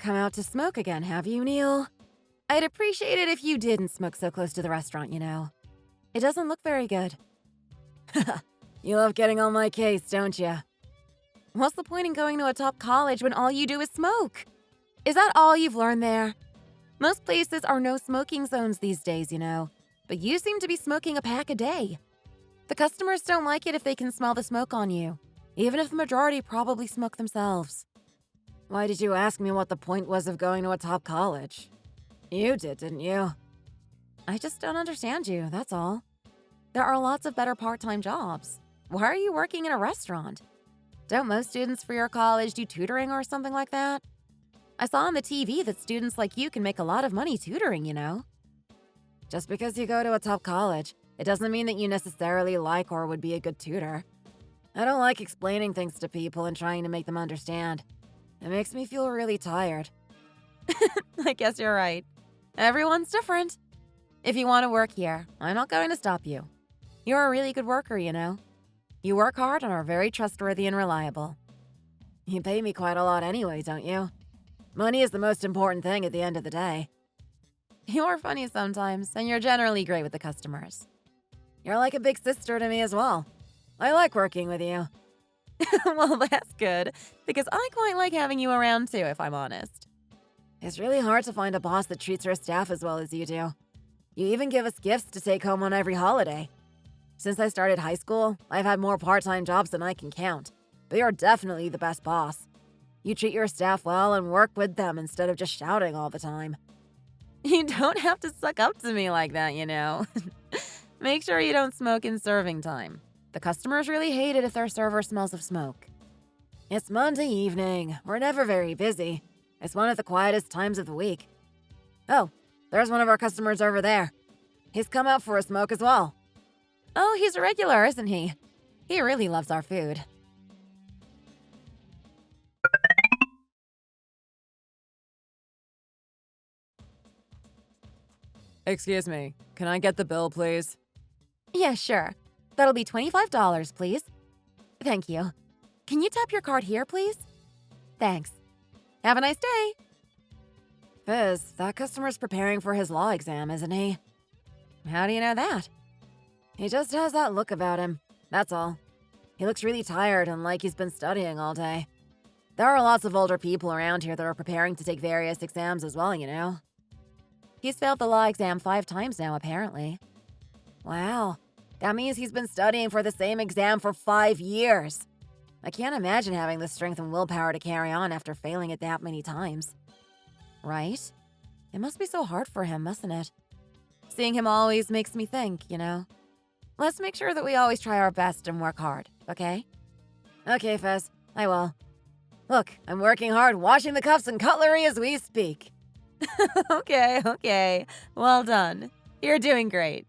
come out to smoke again, have you, Neil? I'd appreciate it if you didn't smoke so close to the restaurant, you know. It doesn't look very good. You love getting on my case, don't you? What's the point in going to a top college when all you do is smoke? Is that all you've learned there? Most places are no smoking zones these days, you know, but you seem to be smoking a pack a day. The customers don't like it if they can smell the smoke on you, even if the majority probably smoke themselves. Why did you ask me what the point was of going to a top college? You did, didn't you? I just don't understand you, that's all. There are lots of better part-time jobs. Why are you working in a restaurant? Don't most students for your college do tutoring or something like that? I saw on the TV that students like you can make a lot of money tutoring, you know. Just because you go to a top college, it doesn't mean that you necessarily like or would be a good tutor. I don't like explaining things to people and trying to make them understand. It makes me feel really tired. I guess you're right. Everyone's different. If you want to work here, I'm not going to stop you. You're a really good worker, you know. You work hard and are very trustworthy and reliable. You pay me quite a lot anyway, don't you? Money is the most important thing at the end of the day. You're funny sometimes, and you're generally great with the customers. You're like a big sister to me as well. I like working with you. Well, that's good, because I quite like having you around too, if I'm honest. It's really hard to find a boss that treats her staff as well as you do. You even give us gifts to take home on every holiday. Since I started high school, I've had more part-time jobs than I can count, but you're definitely the best boss. You treat your staff well and work with them instead of just shouting all the time. You don't have to suck up to me like that, you know. Make sure you don't smoke in serving time. The customers really hate it if their server smells of smoke. It's Monday evening. We're never very busy. It's one of the quietest times of the week. Oh, there's one of our customers over there. He's come out for a smoke as well. Oh, he's a regular, isn't he? He really loves our food. Excuse me, can I get the bill, please? Yeah, sure. That'll be $25, please. Thank you. Can you tap your card here, please? Thanks. Have a nice day. Fizz, that customer's preparing for his law exam, isn't he? How do you know that? He just has that look about him, that's all. He looks really tired and like he's been studying all day. There are lots of older people around here that are preparing to take various exams as well, you know. He's failed the law exam 5 times now, apparently. Wow, that means he's been studying for the same exam for 5 years. I can't imagine having the strength and willpower to carry on after failing it that many times. Right? It must be so hard for him, mustn't it? Seeing him always makes me think, you know. Let's make sure that we always try our best and work hard, okay? Okay, Fez, I will. Look, I'm working hard washing the cups and cutlery as we speak. Okay. Well done. You're doing great.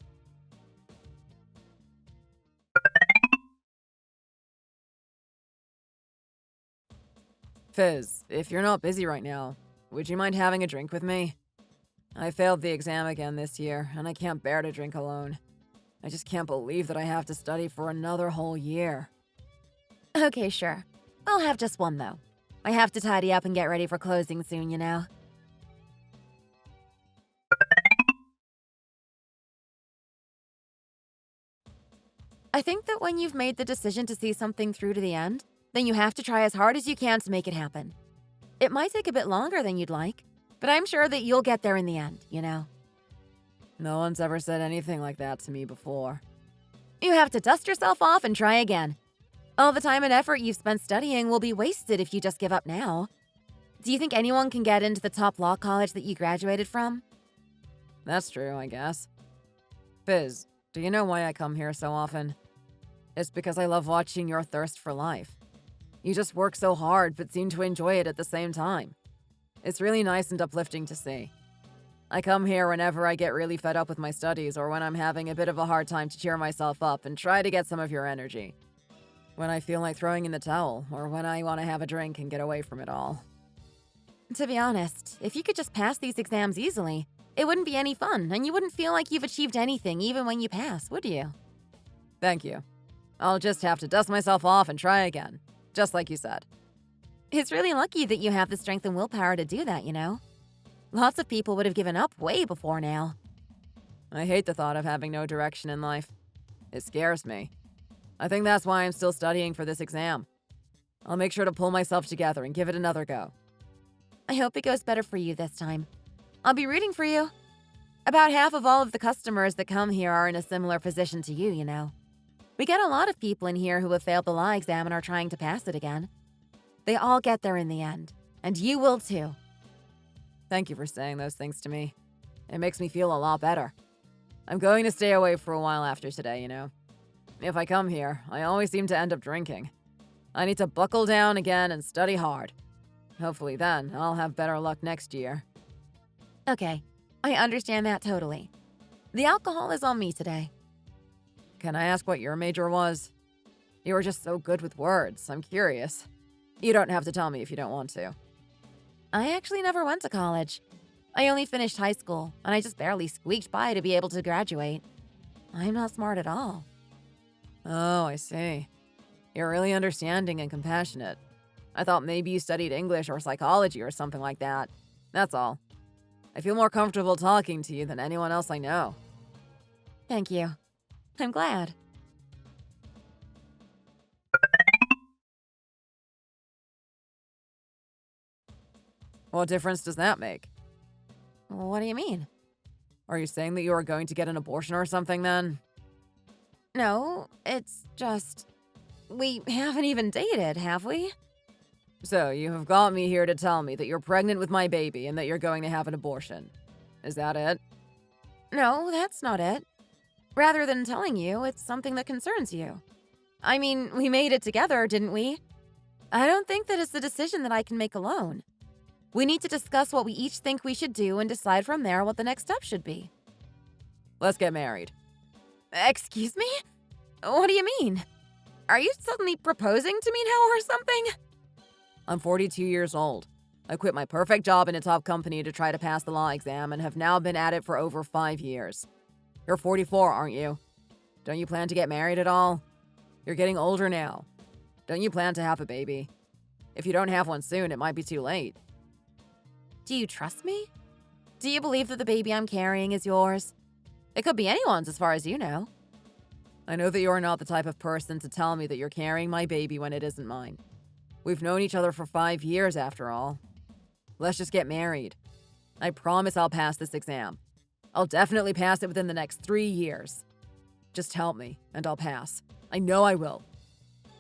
Fizz, if you're not busy right now, would you mind having a drink with me? I failed the exam again this year, and I can't bear to drink alone. I just can't believe that I have to study for another whole year. Okay, sure. I'll have just one, though. I have to tidy up and get ready for closing soon, you know. I think that when you've made the decision to see something through to the end, then you have to try as hard as you can to make it happen. It might take a bit longer than you'd like, but I'm sure that you'll get there in the end, you know? No one's ever said anything like that to me before. You have to dust yourself off and try again. All the time and effort you've spent studying will be wasted if you just give up now. Do you think anyone can get into the top law college that you graduated from? That's true, I guess. Fizz, do you know why I come here so often? It's because I love watching your thirst for life. You just work so hard but seem to enjoy it at the same time. It's really nice and uplifting to see. I come here whenever I get really fed up with my studies or when I'm having a bit of a hard time to cheer myself up and try to get some of your energy. When I feel like throwing in the towel or when I want to have a drink and get away from it all. To be honest, if you could just pass these exams easily, it wouldn't be any fun and you wouldn't feel like you've achieved anything even when you pass, would you? Thank you. I'll just have to dust myself off and try again, just like you said. It's really lucky that you have the strength and willpower to do that, you know? Lots of people would have given up way before now. I hate the thought of having no direction in life. It scares me. I think that's why I'm still studying for this exam. I'll make sure to pull myself together and give it another go. I hope it goes better for you this time. I'll be rooting for you. About half of all of the customers that come here are in a similar position to you, you know. We get a lot of people in here who have failed the law exam and are trying to pass it again. They all get there in the end, and you will too. Thank you for saying those things to me. It makes me feel a lot better. I'm going to stay away for a while after today, you know. If I come here, I always seem to end up drinking. I need to buckle down again and study hard. Hopefully then, I'll have better luck next year. Okay, I understand that totally. The alcohol is on me today. Can I ask what your major was? You were just so good with words. I'm curious. You don't have to tell me if you don't want to. I actually never went to college. I only finished high school, and I just barely squeaked by to be able to graduate. I'm not smart at all. Oh, I see. You're really understanding and compassionate. I thought maybe you studied English or psychology or something like that. That's all. I feel more comfortable talking to you than anyone else I know. Thank you. I'm glad. What difference does that make? What do you mean? Are you saying that you are going to get an abortion or something then? No, it's just... We haven't even dated, have we? So, you have got me here to tell me that you're pregnant with my baby and that you're going to have an abortion. Is that it? No, that's not it. Rather than telling you, it's something that concerns you. I mean, we made it together, didn't we? I don't think that it's a decision that I can make alone. We need to discuss what we each think we should do and decide from there what the next step should be. Let's get married. Excuse me? What do you mean? Are you suddenly proposing to me now or something? I'm 42 years old. I quit my perfect job in a top company to try to pass the law exam and have now been at it for over 5 years. You're 44, aren't you? Don't you plan to get married at all? You're getting older now. Don't you plan to have a baby? If you don't have one soon, it might be too late. Do you trust me? Do you believe that the baby I'm carrying is yours? It could be anyone's as far as you know. I know that you're not the type of person to tell me that you're carrying my baby when it isn't mine. We've known each other for 5 years after all. Let's just get married. I promise I'll pass this exam. I'll definitely pass it within the next 3 years. Just help me, and I'll pass. I know I will.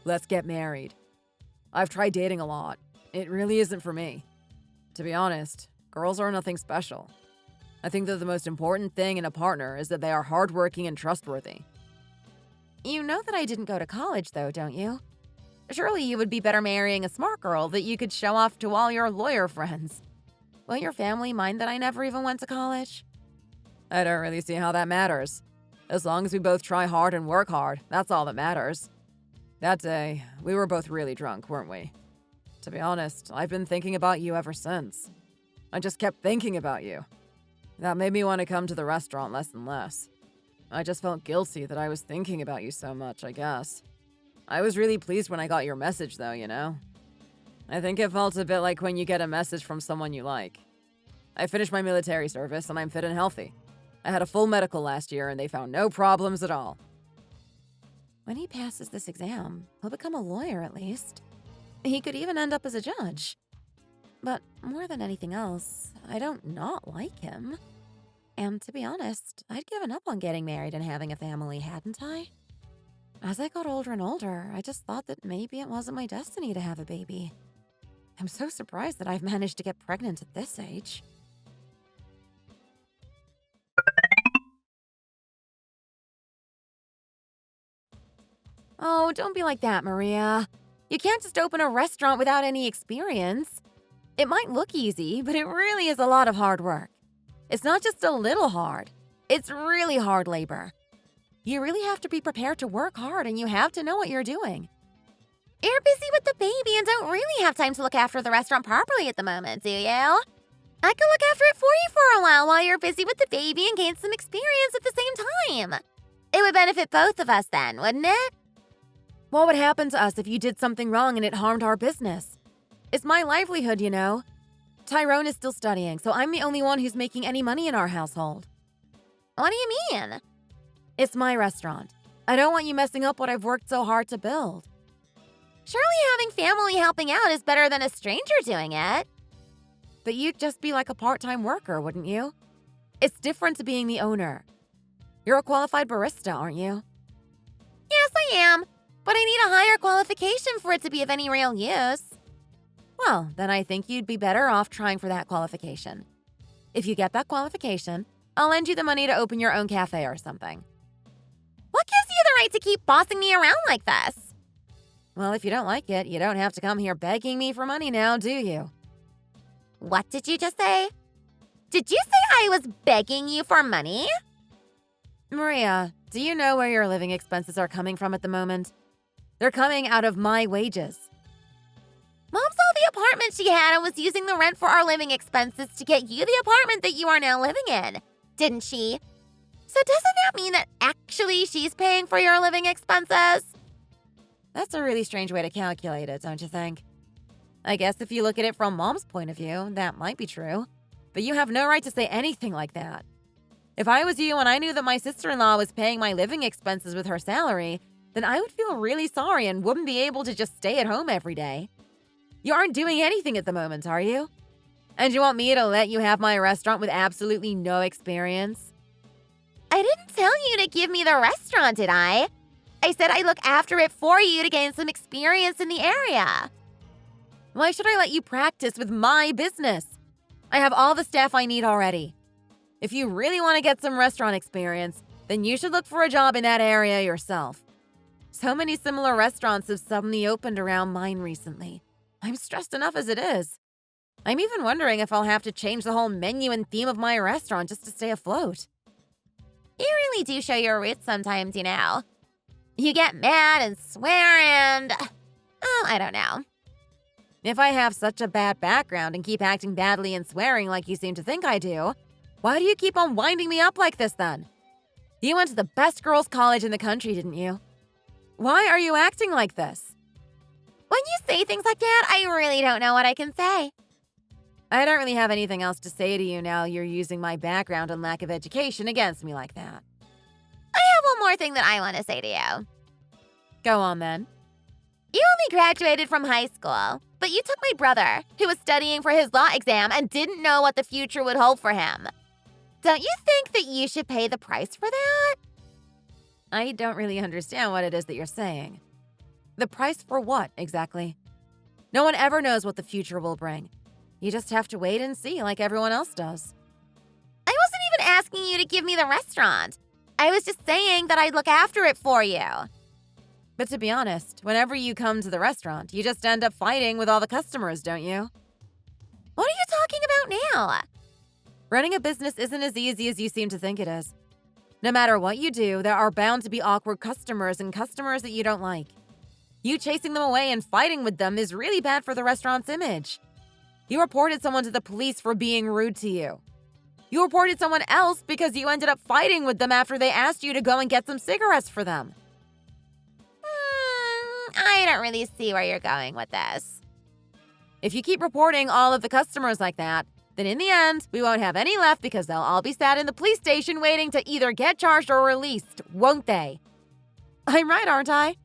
Let's get married. I've tried dating a lot. It really isn't for me. To be honest, girls are nothing special. I think that the most important thing in a partner is that they are hardworking and trustworthy. You know that I didn't go to college, though, don't you? Surely you would be better marrying a smart girl that you could show off to all your lawyer friends. Will your family mind that I never even went to college? I don't really see how that matters. As long as we both try hard and work hard, that's all that matters. That day, we were both really drunk, weren't we? To be honest, I've been thinking about you ever since. I just kept thinking about you. That made me want to come to the restaurant less and less. I just felt guilty that I was thinking about you so much, I guess. I was really pleased when I got your message, though, you know? I think it felt a bit like when you get a message from someone you like. I finished my military service and I'm fit and healthy. I had a full medical last year and they found no problems at all. When he passes this exam, he'll become a lawyer at least. He could even end up as a judge. But more than anything else, I don't not like him. And to be honest, I'd given up on getting married and having a family, hadn't I? As I got older and older, I just thought that maybe it wasn't my destiny to have a baby. I'm so surprised that I've managed to get pregnant at this age. Oh, don't be like that, Maria. You can't just open a restaurant without any experience. It might look easy, but it really is a lot of hard work. It's not just a little hard. It's really hard labor. You really have to be prepared to work hard and you have to know what you're doing. You're busy with the baby and don't really have time to look after the restaurant properly at the moment, do you? I could look after it for you for a while you're busy with the baby and gain some experience at the same time. It would benefit both of us then, wouldn't it? What would happen to us if you did something wrong and it harmed our business? It's my livelihood, you know. Tyrone is still studying, so I'm the only one who's making any money in our household. What do you mean? It's my restaurant. I don't want you messing up what I've worked so hard to build. Surely having family helping out is better than a stranger doing it. But you'd just be like a part-time worker, wouldn't you? It's different to being the owner. You're a qualified barista, aren't you? Yes, I am. But I need a higher qualification for it to be of any real use. Well, then I think you'd be better off trying for that qualification. If you get that qualification, I'll lend you the money to open your own cafe or something. What gives you the right to keep bossing me around like this? Well, if you don't like it, you don't have to come here begging me for money now, do you? What did you just say? Did you say I was begging you for money? Maria, do you know where your living expenses are coming from at the moment? They're coming out of my wages. Mom sold the apartment she had and was using the rent for our living expenses to get you the apartment that you are now living in, didn't she? So doesn't that mean that actually she's paying for your living expenses? That's a really strange way to calculate it, don't you think? I guess if you look at it from Mom's point of view, that might be true. But you have no right to say anything like that. If I was you and I knew that my sister-in-law was paying my living expenses with her salary, then I would feel really sorry and wouldn't be able to just stay at home every day. You aren't doing anything at the moment, are you? And you want me to let you have my restaurant with absolutely no experience? I didn't tell you to give me the restaurant, did I? I said I'd look after it for you to gain some experience in the area. Why should I let you practice with my business? I have all the staff I need already. If you really want to get some restaurant experience, then you should look for a job in that area yourself. So many similar restaurants have suddenly opened around mine recently. I'm stressed enough as it is. I'm even wondering if I'll have to change the whole menu and theme of my restaurant just to stay afloat. You really do show your roots sometimes, you know. You get mad and swear and… oh, I don't know. If I have such a bad background and keep acting badly and swearing like you seem to think I do, why do you keep on winding me up like this then? You went to the best girls' college in the country, didn't you? Why are you acting like this? When you say things like that, I really don't know what I can say. I don't really have anything else to say to you now you're using my background and lack of education against me like that. I have one more thing that I want to say to you. Go on then. You only graduated from high school, but you took my brother, who was studying for his law exam and didn't know what the future would hold for him. Don't you think that you should pay the price for that? I don't really understand what it is that you're saying. The price for what, exactly? No one ever knows what the future will bring. You just have to wait and see like everyone else does. I wasn't even asking you to give me the restaurant. I was just saying that I'd look after it for you. But to be honest, whenever you come to the restaurant, you just end up fighting with all the customers, don't you? What are you talking about now? Running a business isn't as easy as you seem to think it is. No matter what you do, there are bound to be awkward customers and customers that you don't like. You chasing them away and fighting with them is really bad for the restaurant's image. You reported someone to the police for being rude to you. You reported someone else because you ended up fighting with them after they asked you to go and get some cigarettes for them. I don't really see where you're going with this. If you keep reporting all of the customers like that, then in the end, we won't have any left because they'll all be sat in the police station waiting to either get charged or released, won't they? I'm right, aren't I?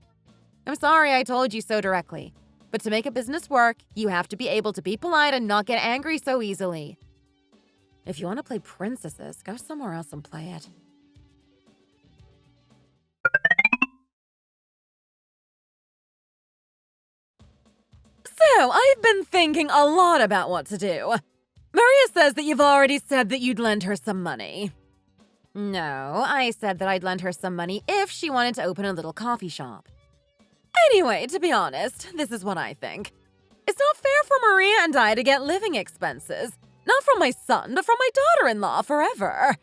I'm sorry I told you so directly. But to make a business work, you have to be able to be polite and not get angry so easily. If you want to play princesses, go somewhere else and play it. So, I've been thinking a lot about what to do. Maria says that you've already said that you'd lend her some money. No, I said that I'd lend her some money if she wanted to open a little coffee shop. Anyway, to be honest, this is what I think. It's not fair for Maria and I to get living expenses. Not from my son, but from my daughter-in-law forever.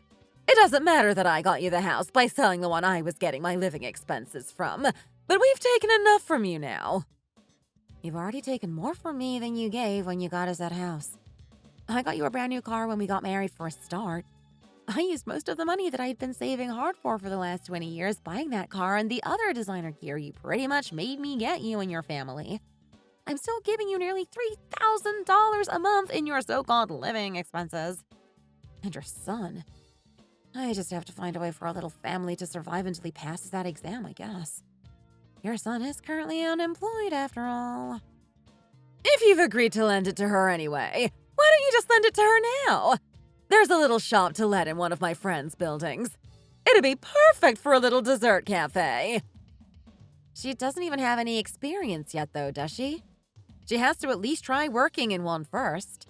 It doesn't matter that I got you the house by selling the one I was getting my living expenses from, but we've taken enough from you now. You've already taken more from me than you gave when you got us that house. I got you a brand new car when we got married for a start. I used most of the money that I'd been saving hard for the last 20 years buying that car and the other designer gear you pretty much made me get you and your family. I'm still giving you nearly $3,000 a month in your so-called living expenses. And your son. I just have to find a way for our little family to survive until he passes that exam, I guess. Your son is currently unemployed, after all. If you've agreed to lend it to her anyway, why don't you just lend it to her now? There's a little shop to let in one of my friend's buildings. It'd be perfect for a little dessert cafe. She doesn't even have any experience yet, though, does she? She has to at least try working in one first.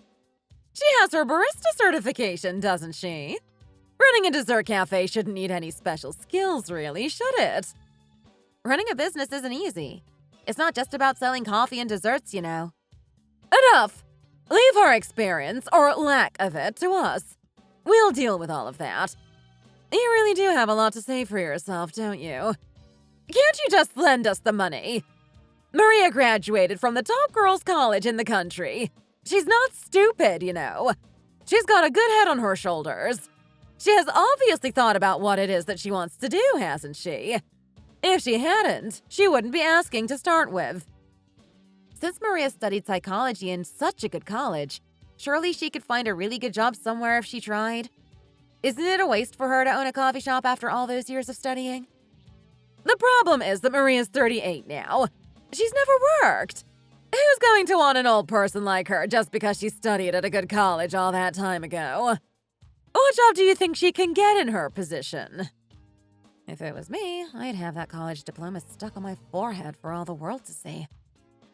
She has her barista certification, doesn't she? Running a dessert cafe shouldn't need any special skills, really, should it? Running a business isn't easy. It's not just about selling coffee and desserts, you know. Enough! Leave her experience, or lack of it, to us. We'll deal with all of that. You really do have a lot to say for yourself, don't you? Can't you just lend us the money? Maria graduated from the top girls' college in the country. She's not stupid, you know. She's got a good head on her shoulders. She has obviously thought about what it is that she wants to do, hasn't she? If she hadn't, she wouldn't be asking to start with. Since Maria studied psychology in such a good college, surely she could find a really good job somewhere if she tried. Isn't it a waste for her to own a coffee shop after all those years of studying? The problem is that Maria's 38 now. She's never worked. Who's going to want an old person like her just because she studied at a good college all that time ago? What job do you think she can get in her position? If it was me, I'd have that college diploma stuck on my forehead for all the world to see.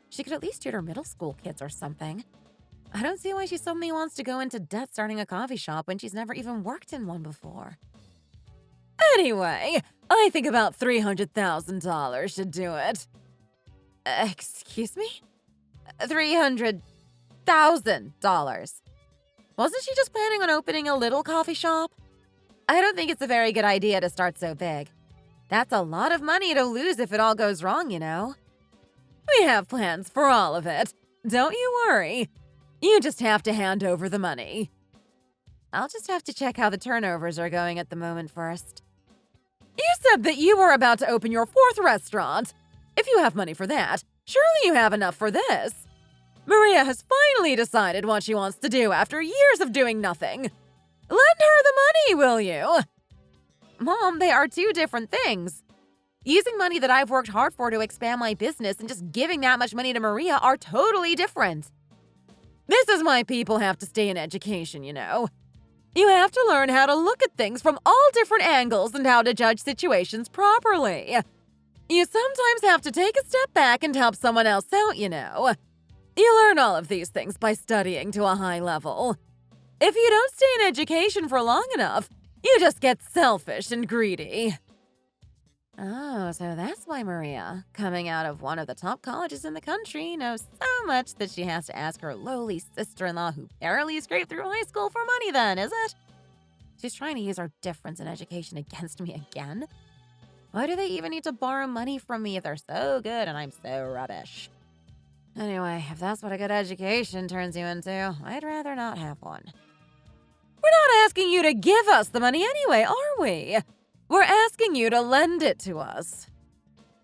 She could at least tutor middle school kids or something. I don't see why she suddenly wants to go into debt starting a coffee shop when she's never even worked in one before. Anyway, I think about $300,000 should do it. Excuse me? $300,000. Wasn't she just planning on opening a little coffee shop? I don't think it's a very good idea to start so big. That's a lot of money to lose if it all goes wrong, you know. We have plans for all of it. Don't you worry. You just have to hand over the money. I'll just have to check how the turnovers are going at the moment first. You said that you were about to open your 4th restaurant. If you have money for that, surely you have enough for this. Maria has finally decided what she wants to do after years of doing nothing. Lend her the money, will you? Mom, they are two different things. Using money that I've worked hard for to expand my business and just giving that much money to Maria are totally different. This is why people have to stay in education, you know. You have to learn how to look at things from all different angles and how to judge situations properly. You sometimes have to take a step back and help someone else out, you know. You learn all of these things by studying to a high level. If you don't stay in education for long enough, you just get selfish and greedy. Oh, so that's why Maria, coming out of one of the top colleges in the country, knows so much that she has to ask her lowly sister-in-law who barely scraped through high school for money then, is it? She's trying to use our difference in education against me again? Why do they even need to borrow money from me if they're so good and I'm so rubbish? Anyway, if that's what a good education turns you into, I'd rather not have one. We're not asking you to give us the money anyway, are we? We're asking you to lend it to us.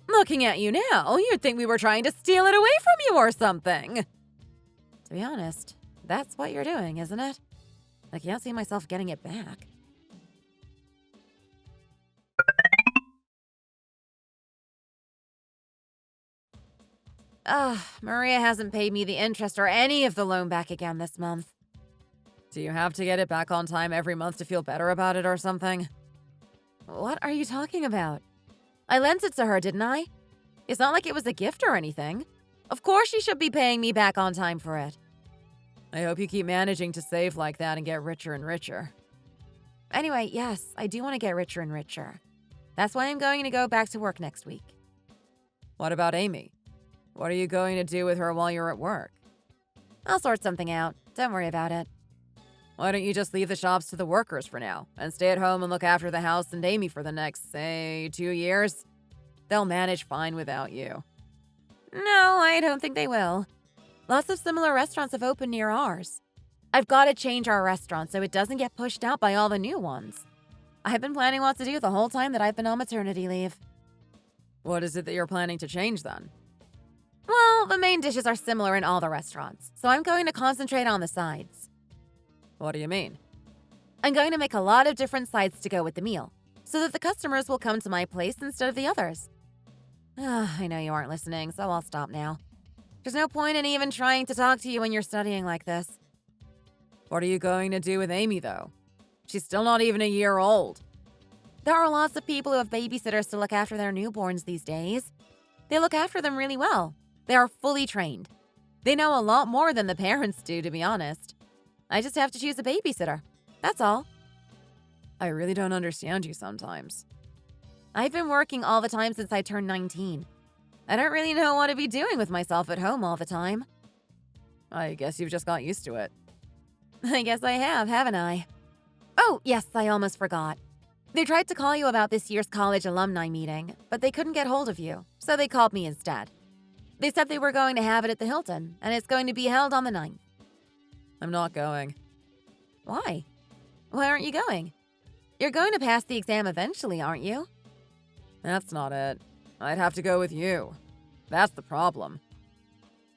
Looking at you now, you'd think we were trying to steal it away from you or something. To be honest, that's what you're doing, isn't it? I can't see myself getting it back. Maria hasn't paid me the interest or any of the loan back again this month. Do you have to get it back on time every month to feel better about it or something? What are you talking about? I lent it to her, didn't I? It's not like it was a gift or anything. Of course she should be paying me back on time for it. I hope you keep managing to save like that and get richer and richer. Anyway, yes, I do want to get richer and richer. That's why I'm going to go back to work next week. What about Amy? What are you going to do with her while you're at work? I'll sort something out. Don't worry about it. Why don't you just leave the shops to the workers for now and stay at home and look after the house and Amy for the next, say, 2 years? They'll manage fine without you. No, I don't think they will. Lots of similar restaurants have opened near ours. I've got to change our restaurant so it doesn't get pushed out by all the new ones. I've been planning what to do the whole time that I've been on maternity leave. What is it that you're planning to change then? Well, the main dishes are similar in all the restaurants, so I'm going to concentrate on the sides. What do you mean? I'm going to make a lot of different sides to go with the meal, so that the customers will come to my place instead of the others. I know you aren't listening, so I'll stop now. There's no point in even trying to talk to you when you're studying like this. What are you going to do with Amy, though? She's still not even a year old. There are lots of people who have babysitters to look after their newborns these days. They look after them really well. They are fully trained. They know a lot more than the parents do, to be honest. I just have to choose a babysitter. That's all. I really don't understand you sometimes. I've been working all the time since I turned 19. I don't really know what to be doing with myself at home all the time. I guess you've just got used to it. I guess I have, haven't I? Oh, yes, I almost forgot. They tried to call you about this year's college alumni meeting, but they couldn't get hold of you, so they called me instead. They said they were going to have it at the Hilton, and it's going to be held on the 9th. I'm not going. Why? Why aren't you going? You're going to pass the exam eventually, aren't you? That's not it. I'd have to go with you. That's the problem.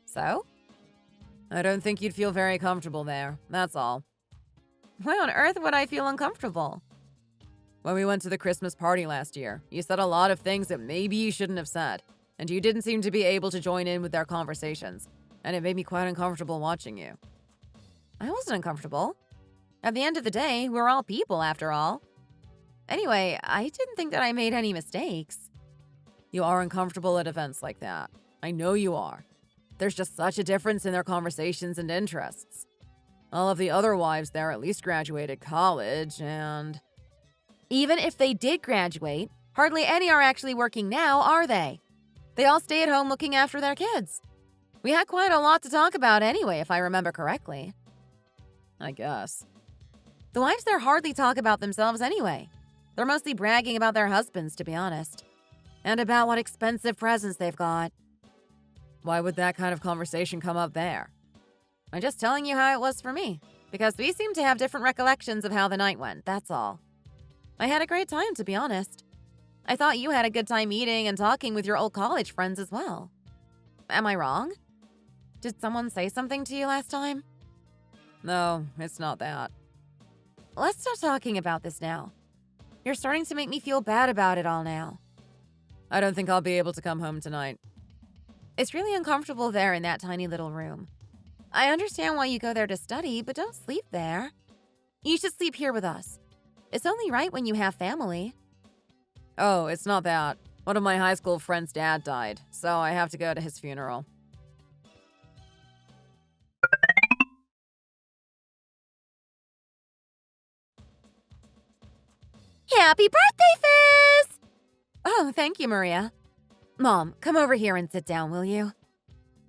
So? I don't think you'd feel very comfortable there, that's all. Why on earth would I feel uncomfortable? When we went to the Christmas party last year, you said a lot of things that maybe you shouldn't have said, and you didn't seem to be able to join in with their conversations, and it made me quite uncomfortable watching you. I wasn't uncomfortable. At the end of the day, we're all people after all. Anyway, I didn't think that I made any mistakes. You are uncomfortable at events like that. I know you are. There's just such a difference in their conversations and interests. All of the other wives there at least graduated college, and... Even if they did graduate, hardly any are actually working now, are they? They all stay at home looking after their kids. We had quite a lot to talk about anyway, if I remember correctly. I guess. The wives there hardly talk about themselves anyway. They're mostly bragging about their husbands, to be honest. And about what expensive presents they've got. Why would that kind of conversation come up there? I'm just telling you how it was for me, because we seem to have different recollections of how the night went, that's all. I had a great time, to be honest. I thought you had a good time eating and talking with your old college friends as well. Am I wrong? Did someone say something to you last time? No, it's not that. Let's stop talking about this now. You're starting to make me feel bad about it all now. I don't think I'll be able to come home tonight. It's really uncomfortable there in that tiny little room. I understand why you go there to study, but don't sleep there. You should sleep here with us. It's only right when you have family. Oh, it's not that. One of my high school friends' dad died, so I have to go to his funeral. Happy birthday, Fizz! Oh, thank you, Maria. Mom, come over here and sit down, will you?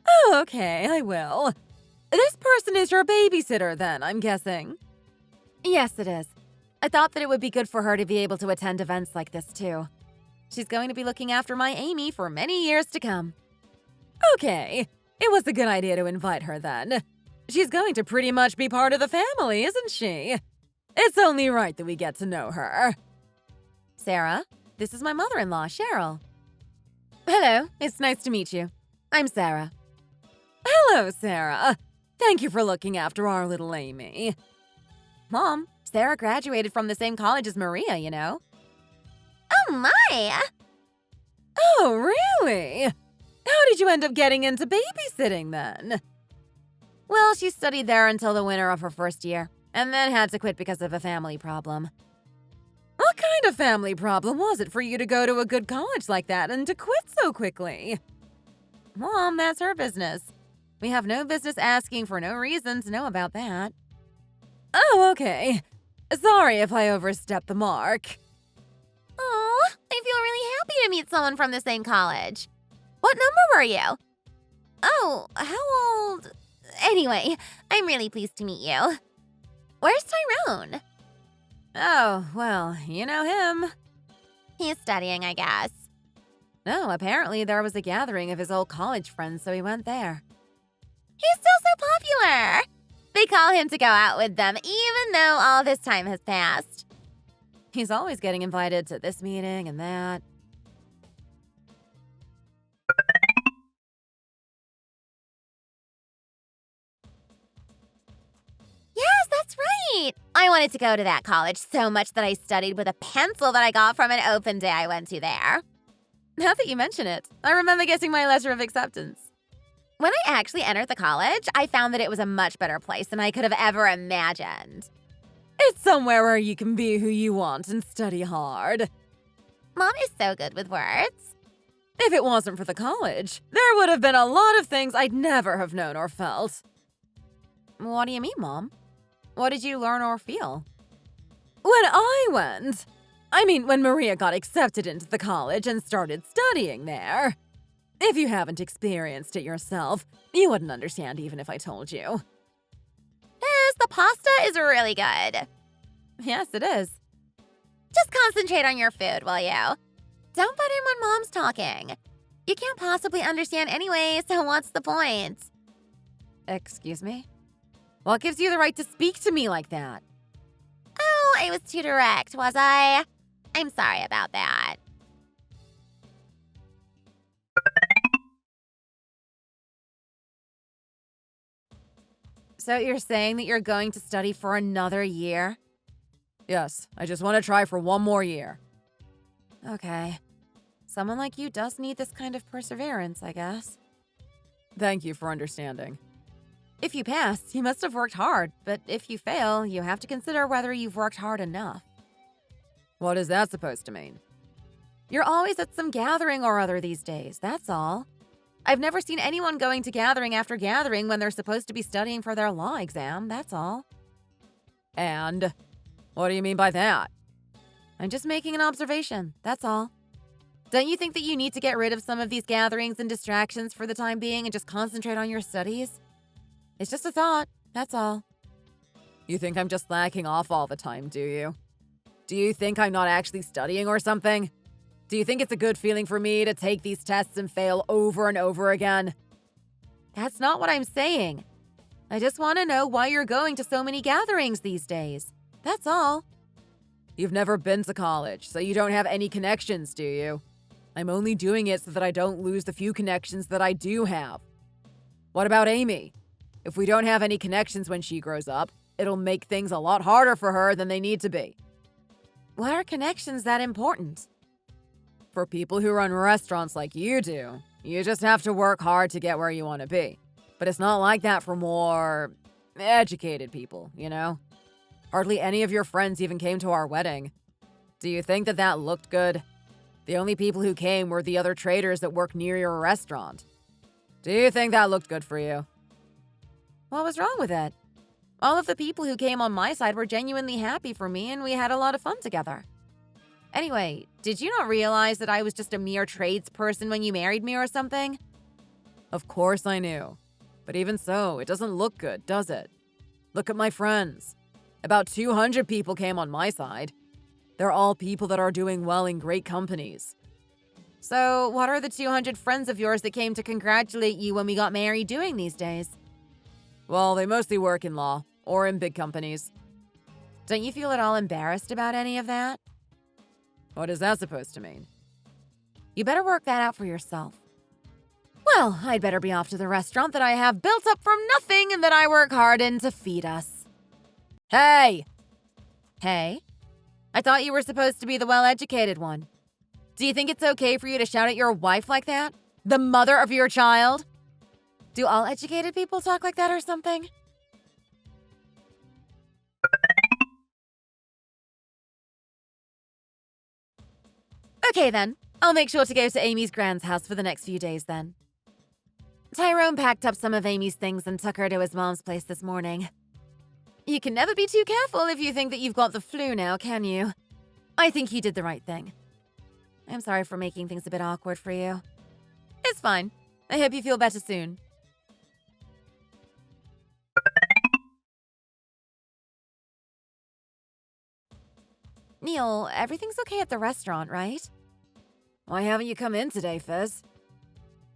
Oh, okay, I will. This person is your babysitter then, I'm guessing. Yes, it is. I thought that it would be good for her to be able to attend events like this, too. She's going to be looking after my Amy for many years to come. Okay, it was a good idea to invite her then. She's going to pretty much be part of the family, isn't she? It's only right that we get to know her. Sarah, this is my mother-in-law, Cheryl. Hello, it's nice to meet you. I'm Sarah. Hello, Sarah. Thank you for looking after our little Amy. Mom, Sarah graduated from the same college as Maria, you know. Oh my! Oh, really? How did you end up getting into babysitting then? Well, she studied there until the winter of her first year, and then had to quit because of a family problem. What kind of family problem was it for you to go to a good college like that and to quit so quickly? Mom, that's her business. We have no business asking for no reason to know about that. Oh, okay. Sorry if I overstepped the mark. Oh, I feel really happy to meet someone from the same college. What number were you? Oh, how old? Anyway, I'm really pleased to meet you. Where's Tyrone? Oh, well, you know him. He's studying, I guess. No, apparently there was a gathering of his old college friends, so he went there. He's still so popular. They call him to go out with them, even though all this time has passed. He's always getting invited to this meeting and that. neat. I wanted to go to that college so much that I studied with a pencil that I got from an open day I went to there. Now that you mention it, I remember getting my letter of acceptance. When I actually entered the college, I found that it was a much better place than I could have ever imagined. It's somewhere where you can be who you want and study hard. Mom is so good with words. If it wasn't for the college, there would have been a lot of things I'd never have known or felt. What do you mean, Mom? What did you learn or feel? When I went, when Maria got accepted into the college and started studying there. If you haven't experienced it yourself, you wouldn't understand even if I told you. The pasta is really good. Yes, it is. Just concentrate on your food, will you? Don't butt in when Mom's talking. You can't possibly understand anyway, so what's the point? Excuse me? What gives you the right to speak to me like that? Oh, I was too direct, was I? I'm sorry about that. So you're saying that you're going to study for another year? Yes, I just want to try for one more year. Okay. Someone like you does need this kind of perseverance, I guess. Thank you for understanding. If you pass, you must have worked hard, but if you fail, you have to consider whether you've worked hard enough. What is that supposed to mean? You're always at some gathering or other these days, that's all. I've never seen anyone going to gathering after gathering when they're supposed to be studying for their law exam, that's all. And? What do you mean by that? I'm just making an observation, that's all. Don't you think that you need to get rid of some of these gatherings and distractions for the time being and just concentrate on your studies? It's just a thought, that's all. You think I'm just slacking off all the time, do you? Do you think I'm not actually studying or something? Do you think it's a good feeling for me to take these tests and fail over and over again? That's not what I'm saying. I just want to know why you're going to so many gatherings these days. That's all. You've never been to college, so you don't have any connections, do you? I'm only doing it so that I don't lose the few connections that I do have. What about Amy? If we don't have any connections when she grows up, it'll make things a lot harder for her than they need to be. Why are connections that important? For people who run restaurants like you do, you just have to work hard to get where you want to be. But it's not like that for more educated people, you know? Hardly any of your friends even came to our wedding. Do you think that that looked good? The only people who came were the other traders that work near your restaurant. Do you think that looked good for you? What was wrong with it? All of the people who came on my side were genuinely happy for me and we had a lot of fun together. Anyway, did you not realize that I was just a mere tradesperson when you married me or something? Of course I knew. But even so, it doesn't look good, does it? Look at my friends. About 200 people came on my side. They're all people that are doing well in great companies. So, what are the 200 friends of yours that came to congratulate you when we got married doing these days? Well, they mostly work in law, or in big companies. Don't you feel at all embarrassed about any of that? What is that supposed to mean? You better work that out for yourself. Well, I'd better be off to the restaurant that I have built up from nothing and that I work hard in to feed us. Hey! Hey? I thought you were supposed to be the well-educated one. Do you think it's okay for you to shout at your wife like that? The mother of your child? Do all educated people talk like that or something? Okay then, I'll make sure to go to Amy's grand's house for the next few days then. Tyrone packed up some of Amy's things and took her to his mom's place this morning. You can never be too careful if you think that you've got the flu now, can you? I think he did the right thing. I'm sorry for making things a bit awkward for you. It's fine. I hope you feel better soon. Neil, everything's okay at the restaurant, right? Why haven't you come in today, Fizz?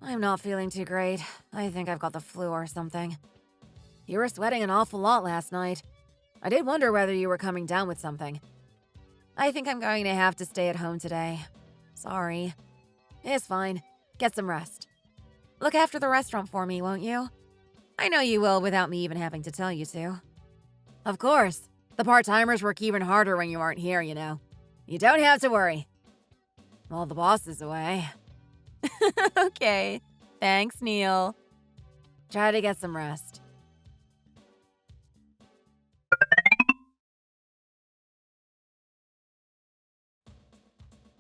I'm not feeling too great. I think I've got the flu or something. You were sweating an awful lot last night. I did wonder whether you were coming down with something. I think I'm going to have to stay at home today. Sorry. It's fine. Get some rest. Look after the restaurant for me, won't you? I know you will without me even having to tell you to. Of course. The part-timers work even harder when you aren't here, you know. You don't have to worry. Well, the boss is away. Okay. Thanks, Neil. Try to get some rest.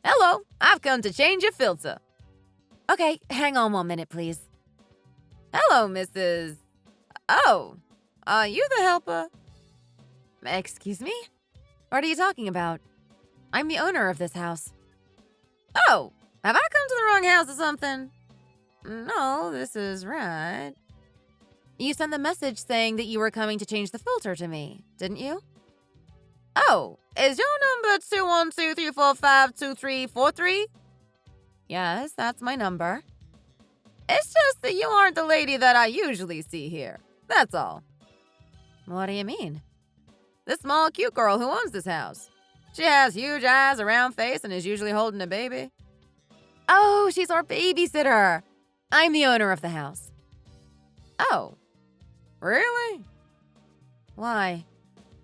Hello, I've come to change your filter. Okay, hang on 1 minute, please. Hello, Mrs. Oh, are you the helper? Excuse me? What are you talking about? I'm the owner of this house. Oh, have I come to the wrong house or something? No, this is right. You sent the message saying that you were coming to change the filter to me, didn't you? Oh, is your number 212-345-2343? Yes, that's my number. It's just that you aren't the lady that I usually see here. That's all. What do you mean? The small, cute girl who owns this house. She has huge eyes, a round face, and is usually holding a baby. Oh, she's our babysitter. I'm the owner of the house. Oh, really? Why?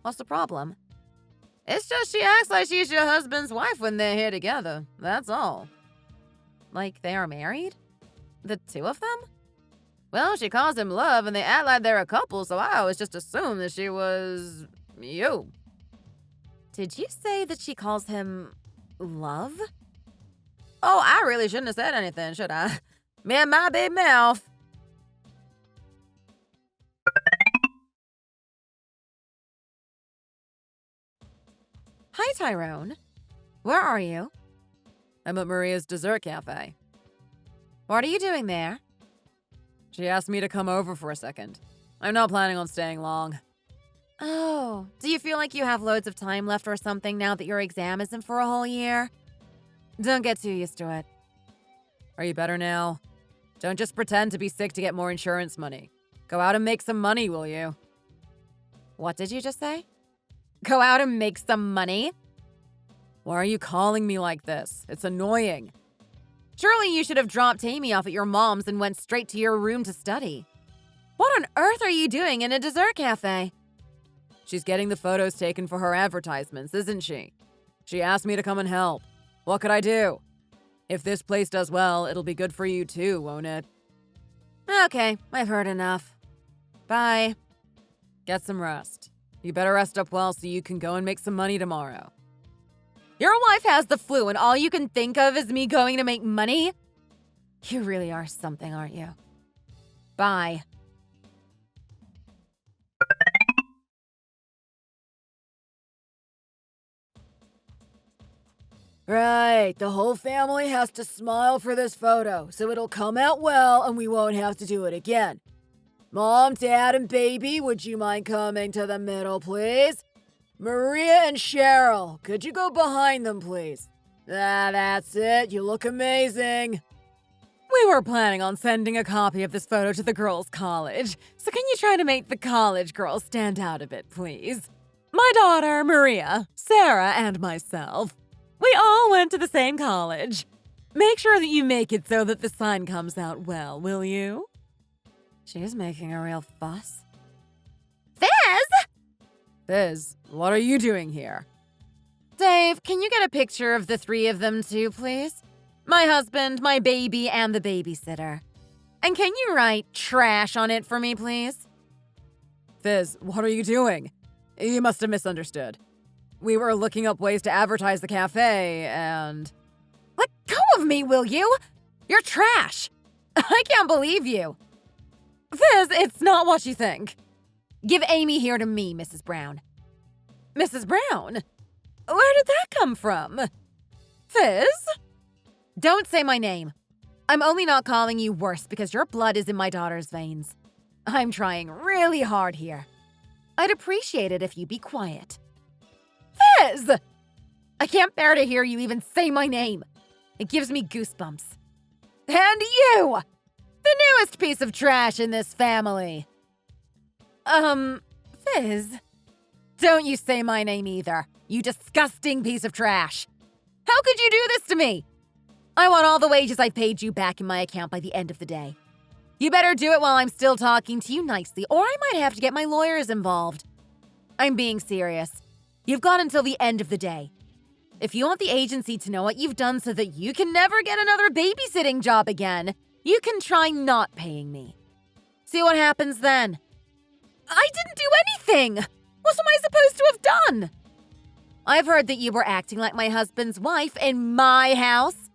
What's the problem? It's just she acts like she's your husband's wife when they're here together. That's all. Like they are married? The two of them? Well, she calls him love, and they act like they're a couple, so I always just assumed that she was you. Did you say that she calls him love? Oh, I really shouldn't have said anything, should I? Me and my big mouth. Hi, Tyrone. Where are you? I'm at Maria's dessert cafe. What are you doing there? She asked me to come over for a second. I'm not planning on staying long. Oh, do you feel like you have loads of time left or something now that your exam isn't for a whole year? Don't get too used to it. Are you better now? Don't just pretend to be sick to get more insurance money. Go out and make some money, will you? What did you just say? Go out and make some money? Why are you calling me like this? It's annoying. Surely you should have dropped Amy off at your mom's and went straight to your room to study. What on earth are you doing in a dessert cafe? She's getting the photos taken for her advertisements, isn't she? She asked me to come and help. What could I do? If this place does well, it'll be good for you too, won't it? Okay, I've heard enough. Bye. Get some rest. You better rest up well so you can go and make some money tomorrow. Your wife has the flu and all you can think of is me going to make money? You really are something, aren't you? Bye. Right, the whole family has to smile for this photo, so it'll come out well and we won't have to do it again. Mom, Dad, and baby, would you mind coming to the middle, please? Maria and Cheryl, could you go behind them, please? That's it. You look amazing. We were planning on sending a copy of this photo to the girls' college, so can you try to make the college girls stand out a bit, please? My daughter, Maria, Sarah, and myself. We all went to the same college. Make sure that you make it so that the sign comes out well, will you? She's making a real fuss. Fizz! Fizz, what are you doing here? Dave, can you get a picture of the three of them too, please? My husband, my baby, and the babysitter. And can you write trash on it for me, please? Fizz, what are you doing? You must have misunderstood. We were looking up ways to advertise the cafe, and... Let go of me, will you? You're trash. I can't believe you. Fizz, it's not what you think. Give Amy here to me, Mrs. Brown. Mrs. Brown? Where did that come from? Fizz? Don't say my name. I'm only not calling you worse because your blood is in my daughter's veins. I'm trying really hard here. I'd appreciate it if you'd be quiet. Fizz! I can't bear to hear you even say my name. It gives me goosebumps. And you! The newest piece of trash in this family. Fizz? Don't you say my name either, you disgusting piece of trash. How could you do this to me? I want all the wages I paid you back in my account by the end of the day. You better do it while I'm still talking to you nicely, or I might have to get my lawyers involved. I'm being serious. You've got until the end of the day. If you want the agency to know what you've done so that you can never get another babysitting job again, you can try not paying me. See what happens then. I didn't do anything! What am I supposed to have done? I've heard that you were acting like my husband's wife in my house.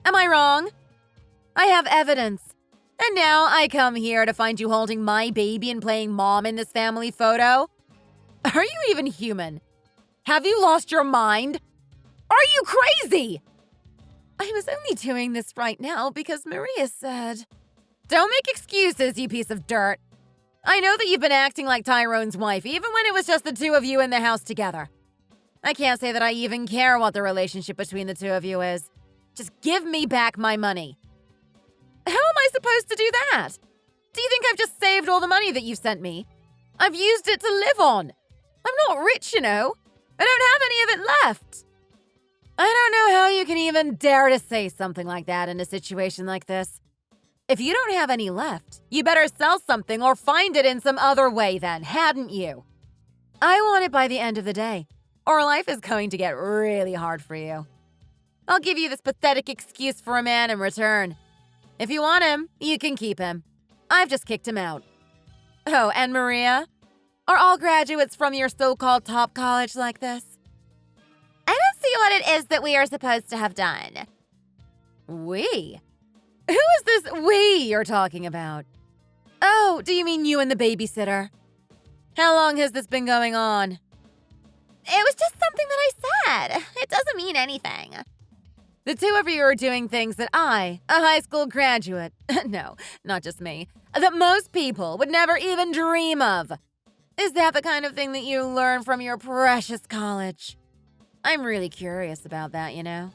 Am I wrong? I have evidence. And now I come here to find you holding my baby and playing mom in this family photo? Are you even human? Have you lost your mind? Are you crazy? I was only doing this right now because Maria said. Don't make excuses, you piece of dirt. I know that you've been acting like Tyrone's wife, even when it was just the two of you in the house together. I can't say that I even care what the relationship between the two of you is. Just give me back my money. How am I supposed to do that? Do you think I've just saved all the money that you've sent me? I've used it to live on. I'm not rich, you know. I don't have any of it left. I don't know how you can even dare to say something like that in a situation like this. If you don't have any left, you better sell something or find it in some other way then, hadn't you? I want it by the end of the day, or life is going to get really hard for you. I'll give you this pathetic excuse for a man in return. If you want him, you can keep him. I've just kicked him out. Oh, and Maria? Are all graduates from your so-called top college like this? I don't see what it is that we are supposed to have done. We? Who is this we you're talking about? Oh, do you mean you and the babysitter? How long has this been going on? It was just something that I said. It doesn't mean anything. The two of you are doing things that I, a high school graduate, no, not just me, that most people would never even dream of. Is that the kind of thing that you learn from your precious college? I'm really curious about that, you know?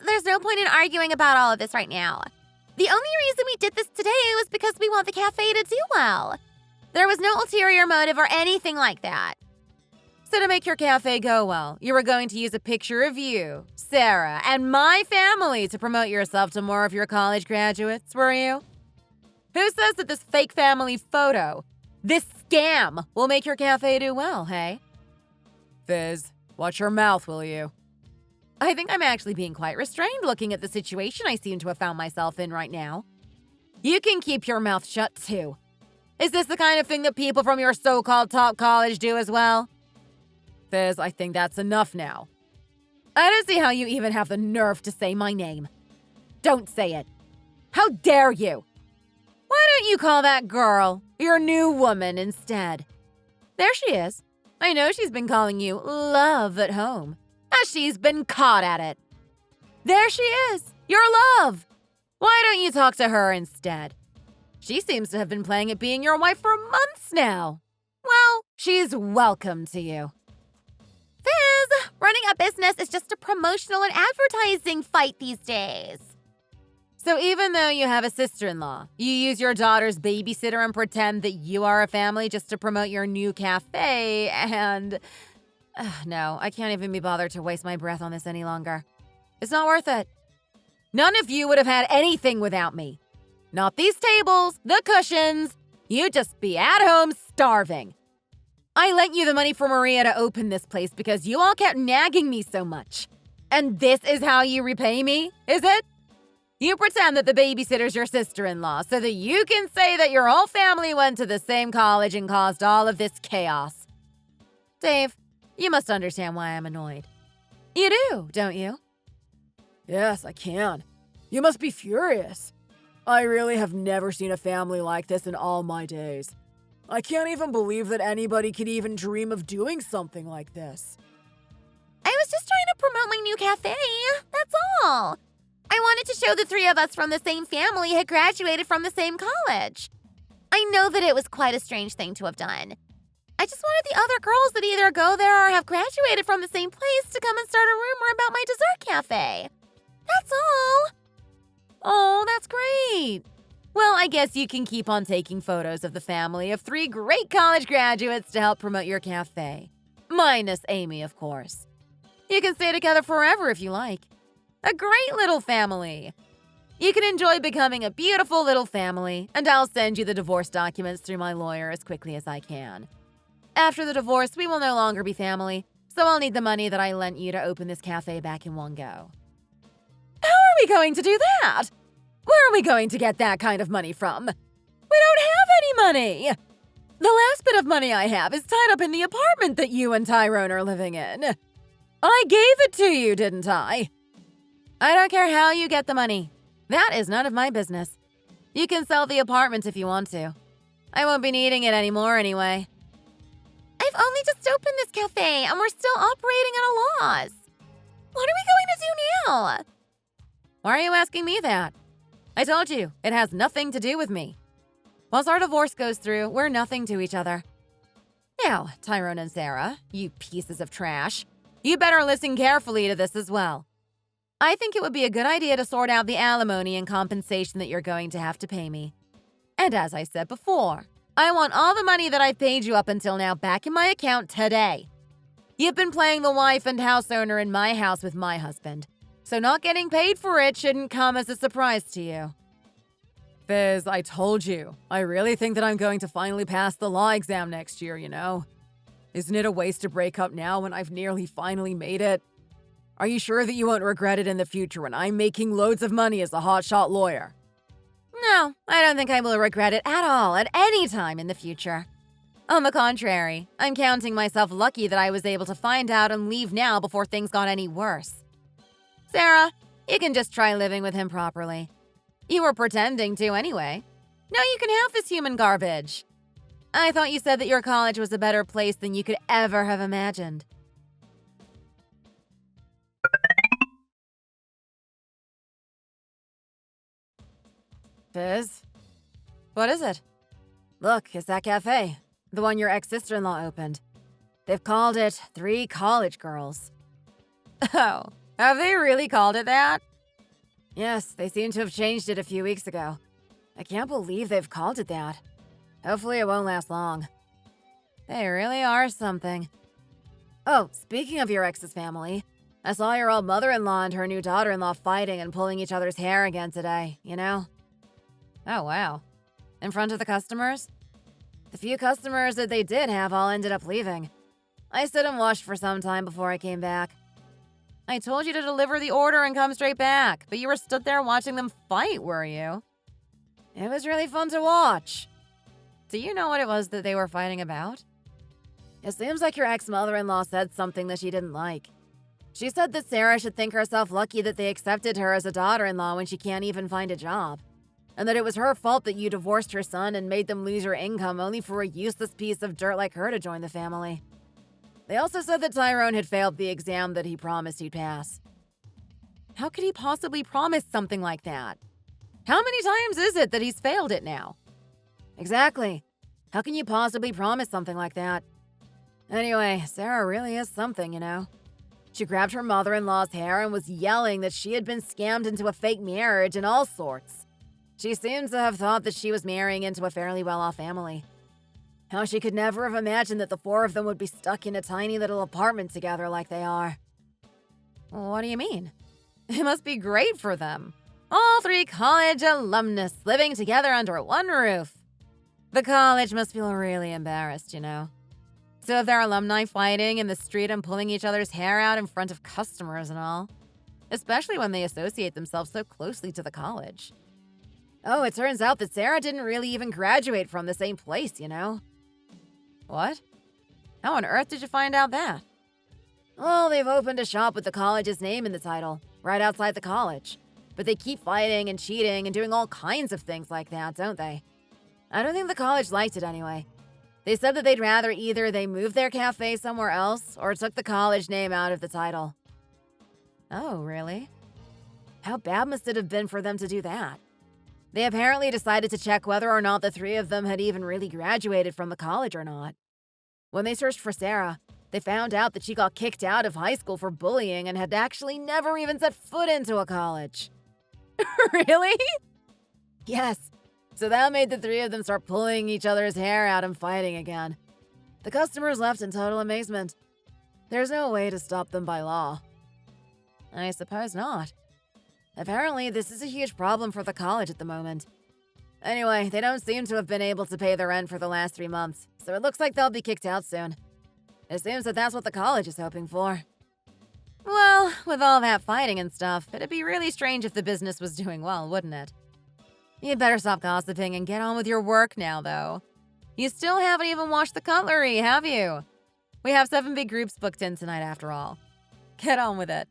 There's no point in arguing about all of this right now. The only reason we did this today was because we want the cafe to do well. There was no ulterior motive or anything like that. So to make your cafe go well, you were going to use a picture of you, Sarah, and my family to promote yourself to more of your college graduates, were you? Who says that this fake family photo, this scam, will make your cafe do well, hey? Fizz, watch your mouth, will you? I think I'm actually being quite restrained looking at the situation I seem to have found myself in right now. You can keep your mouth shut, too. Is this the kind of thing that people from your so-called top college do as well? Fizz, I think that's enough now. I don't see how you even have the nerve to say my name. Don't say it. How dare you? Why don't you call that girl your new woman instead? There she is. I know she's been calling you love at home, as she's been caught at it. There she is, your love. Why don't you talk to her instead? She seems to have been playing at being your wife for months now. Well, she's welcome to you. Fizz, running a business is just a promotional and advertising fight these days. So even though you have a sister-in-law, you use your daughter's babysitter and pretend that you are a family just to promote your new cafe and... no, I can't even be bothered to waste my breath on this any longer. It's not worth it. None of you would have had anything without me. Not these tables, the cushions. You'd just be at home starving. I lent you the money for Maria to open this place because you all kept nagging me so much. And this is how you repay me, is it? You pretend that the babysitter's your sister-in-law so that you can say that your whole family went to the same college and caused all of this chaos. Dave, you must understand why I'm annoyed. You do, don't you? Yes, I can. You must be furious. I really have never seen a family like this in all my days. I can't even believe that anybody could even dream of doing something like this. I was just trying to promote my new cafe, that's all. I wanted to show the three of us from the same family had graduated from the same college. I know that it was quite a strange thing to have done. I just wanted the other girls that either go there or have graduated from the same place to come and start a rumor about my dessert cafe. That's all. Oh, that's great. Well, I guess you can keep on taking photos of the family of 3 great college graduates to help promote your cafe. Minus Amy, of course. You can stay together forever if you like. A great little family. You can enjoy becoming a beautiful little family, and I'll send you the divorce documents through my lawyer as quickly as I can. After the divorce, we will no longer be family, so I'll need the money that I lent you to open this cafe back in one go. How are we going to do that? Where are we going to get that kind of money from? We don't have any money! The last bit of money I have is tied up in the apartment that you and Tyrone are living in. I gave it to you, didn't I? I don't care how you get the money. That is none of my business. You can sell the apartment if you want to. I won't be needing it anymore anyway. I've only just opened this cafe and we're still operating at a loss. What are we going to do now? Why are you asking me that? I told you, it has nothing to do with me. Once our divorce goes through, we're nothing to each other. Now, Tyrone and Sarah, you pieces of trash, you better listen carefully to this as well. I think it would be a good idea to sort out the alimony and compensation that you're going to have to pay me. And as I said before, I want all the money that I've paid you up until now back in my account today. You've been playing the wife and house owner in my house with my husband, so not getting paid for it shouldn't come as a surprise to you. Fizz, I told you. I really think that I'm going to finally pass the law exam next year, you know? Isn't it a waste to break up now when I've nearly finally made it? Are you sure that you won't regret it in the future when I'm making loads of money as a hotshot lawyer? No, I don't think I will regret it at all at any time in the future. On the contrary, I'm counting myself lucky that I was able to find out and leave now before things got any worse. Sarah, you can just try living with him properly. You were pretending to anyway. Now you can have this human garbage. I thought you said that your college was a better place than you could ever have imagined. Fizz? What is it? Look, it's that cafe. The one your ex-sister-in-law opened. They've called it 3 College Girls. Oh, have they really called it that? Yes, they seem to have changed it a few weeks ago. I can't believe they've called it that. Hopefully it won't last long. They really are something. Oh, speaking of your ex's family, I saw your old mother-in-law and her new daughter-in-law fighting and pulling each other's hair again today, you know? Oh, wow. In front of the customers? The few customers that they did have all ended up leaving. I stood and watched for some time before I came back. I told you to deliver the order and come straight back, but you were stood there watching them fight, were you? It was really fun to watch. Do you know what it was that they were fighting about? It seems like your ex-mother-in-law said something that she didn't like. She said that Sarah should think herself lucky that they accepted her as a daughter-in-law when she can't even find a job, and that it was her fault that you divorced her son and made them lose your income only for a useless piece of dirt like her to join the family. They also said that Tyrone had failed the exam that he promised he'd pass. How could he possibly promise something like that? How many times is it that he's failed it now? Exactly. How can you possibly promise something like that? Anyway, Sarah really is something, you know. She grabbed her mother-in-law's hair and was yelling that she had been scammed into a fake marriage and all sorts. She seems to have thought that she was marrying into a fairly well-off family. How she could never have imagined that the 4 of them would be stuck in a tiny little apartment together like they are. What do you mean? It must be great for them. All 3 college alumnus living together under one roof. The college must feel really embarrassed, you know. So if their alumni fighting in the street and pulling each other's hair out in front of customers and all. Especially when they associate themselves so closely to the college. Oh, it turns out that Sarah didn't really even graduate from the same place, you know. What? How on earth did you find out that? Well, they've opened a shop with the college's name in the title, right outside the college. But they keep fighting and cheating and doing all kinds of things like that, don't they? I don't think the college liked it anyway. They said that they'd rather either they moved their cafe somewhere else or took the college name out of the title. Oh, really? How bad must it have been for them to do that? They apparently decided to check whether or not the 3 of them had even really graduated from the college or not. When they searched for Sarah, they found out that she got kicked out of high school for bullying and had actually never even set foot into a college. Really? Yes. So that made the 3 of them start pulling each other's hair out and fighting again. The customers left in total amazement. There's no way to stop them by law. I suppose not. Apparently, this is a huge problem for the college at the moment. Anyway, they don't seem to have been able to pay the rent for the last 3 months, so it looks like they'll be kicked out soon. It seems that that's what the college is hoping for. Well, with all that fighting and stuff, it'd be really strange if the business was doing well, wouldn't it? You'd better stop gossiping and get on with your work now, though. You still haven't even washed the cutlery, have you? We have 7 big groups booked in tonight after all. Get on with it.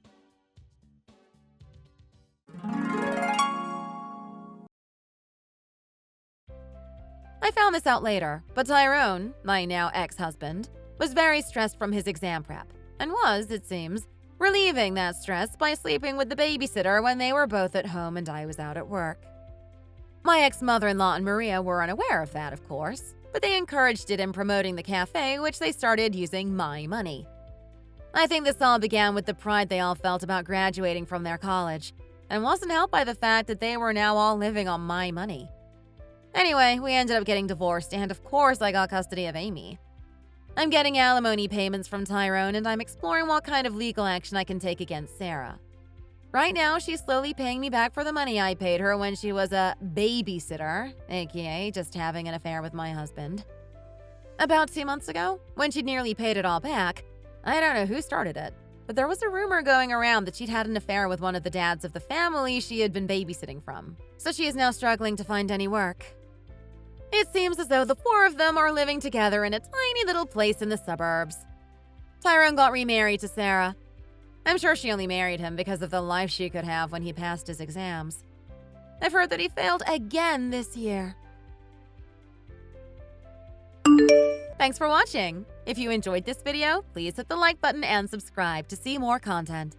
I found this out later, but Tyrone, my now ex-husband, was very stressed from his exam prep, and was, it seems, relieving that stress by sleeping with the babysitter when they were both at home and I was out at work. My ex-mother-in-law and Maria were unaware of that, of course, but they encouraged it in promoting the cafe, which they started using my money. I think this all began with the pride they all felt about graduating from their college, and wasn't helped by the fact that they were now all living on my money. Anyway, we ended up getting divorced, and of course I got custody of Amy. I'm getting alimony payments from Tyrone, and I'm exploring what kind of legal action I can take against Sarah. Right now, she's slowly paying me back for the money I paid her when she was a babysitter, aka just having an affair with my husband. About 2 months ago, when she'd nearly paid it all back, I don't know who started it, but there was a rumor going around that she'd had an affair with one of the dads of the family she had been babysitting from, so she is now struggling to find any work. It seems as though the 4 of them are living together in a tiny little place in the suburbs. Tyrone got remarried to Sarah. I'm sure she only married him because of the life she could have when he passed his exams. I've heard that he failed again this year. Thanks for watching. If you enjoyed this video, please hit the like button and subscribe to see more content.